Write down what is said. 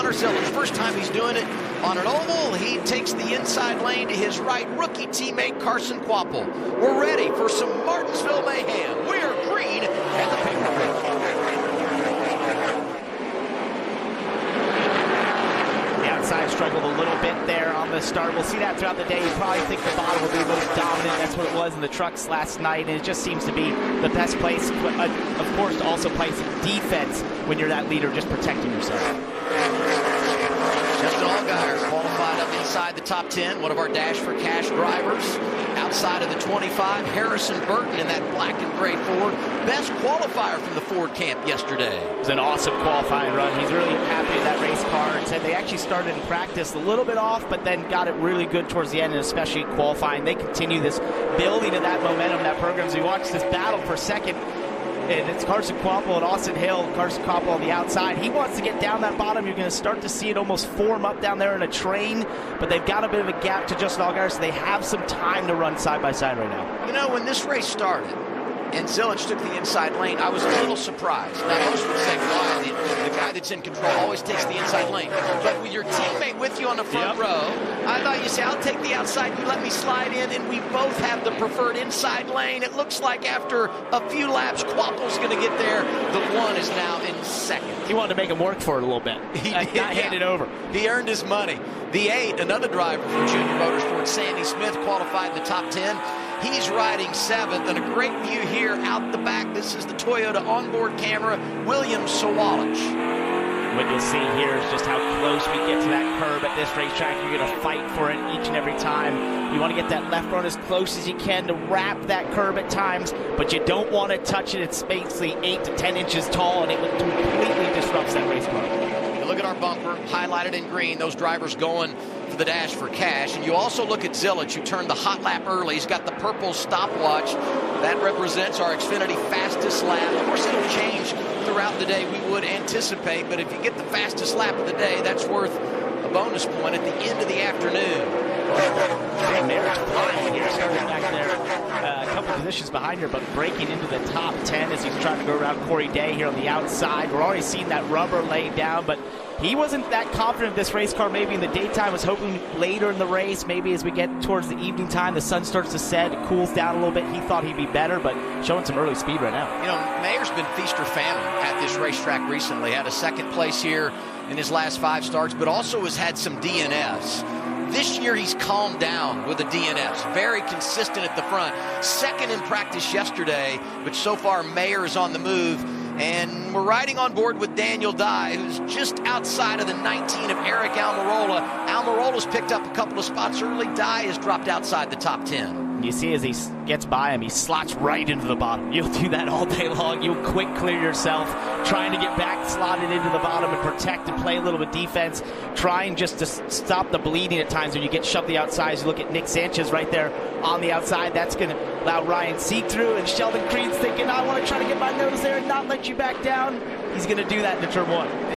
Connor Zillage. First time he's doing it on an oval. He takes the inside lane to his right. Rookie teammate Carson Quapple. We're ready for some Martinsville mayhem. We are green at the paper bridge. Outside struggled a little bit there on the start. We'll see that throughout the day. You probably think the bottom will be the most dominant. That's what it was in the trucks last night, and it just seems to be the best place, of course, to also play some defense when you're that leader, just protecting yourself. Justin Allgaier qualified up inside the top 10, one of our Dash for Cash drivers. Outside of the 25, Harrison Burton in that black and gray Ford. Best qualifier from the Ford camp yesterday. It was an awesome qualifying run. He's really happy with that race car, and said they actually started in practice a little bit off, but then got it really good towards the end, and especially qualifying. They continue this building of that momentum, that program. So you watch this battle for second. And it's Carson Quapple and Austin Hill. Carson Quapple on the outside. He wants to get down that bottom. You're going to start to see it almost form up down there in a train. But they've got a bit of a gap to Justin Allgaier, so they have some time to run side by side right now. You know, when this race started and Zillage took the inside lane, I was a little surprised. Now, most would say, why? The guy that's in control always takes the inside lane. But with your teammate with you on the front row, I thought you say, I'll take the outside, you let me slide in, and we both have the preferred inside lane. It looks like after a few laps, Quapple's going to get there. The one is now in second. He wanted to make him work for it a little bit. He did, not hand it over. He earned his money. The 8, another driver from Junior Motorsports, Sandy Smith, qualified in the top 10. He's riding 7th, and a great view here out the back. This is the Toyota onboard camera, William Sawalich. What you'll see here is just how close we get to that curb at this racetrack. You're going to fight for it each and every time. You want to get that left front as close as you can to wrap that curb at times, but you don't want to touch it. It's basically 8 to 10 inches tall, and it completely disrupts that race car. You look at our bumper, highlighted in green, those drivers going for the Dash for Cash. And you also look at Zillage, who turned the hot lap early. He's got the purple stopwatch. That represents our Xfinity fastest lap. Of course, it'll change throughout the day, we would anticipate, but if you get the fastest lap of the day, that's worth a bonus point at the end of the afternoon. Mayor's flying here, started back there, a couple positions behind her, but breaking into the top 10 as he's trying to go around Corey Day here on the outside. We're already seeing that rubber laid down, but he wasn't that confident of this race car maybe in the daytime. Was hoping later in the race, maybe as we get towards the evening time, the sun starts to set, it cools down a little bit. He thought he'd be better, but showing some early speed right now. You know, Mayer's been feast or famine at this racetrack recently. Had a second place here in his last 5 starts, but also has had some DNFs. This year he's calmed down with the DNFs. Very consistent at the front. Second in practice yesterday, but so far Mayer is on the move. And we're riding on board with Daniel Dye, who's just outside of the 19 of Eric Almirola. Almirola's picked up a couple of spots early. Dye has dropped outside the top 10. You see as he gets by him, he slots right into the bottom. You'll do that all day long. You'll quick clear yourself, trying to get back slotted into the bottom and protect and play a little bit defense, trying just to stop the bleeding at times when you get shoved the outside. You look at Nick Sanchez right there on the outside. That's going to allow Ryan Seek through, and Sheldon Creed's thinking, I want to try to get my nose there and not let you back down. He's going to do that into turn 1.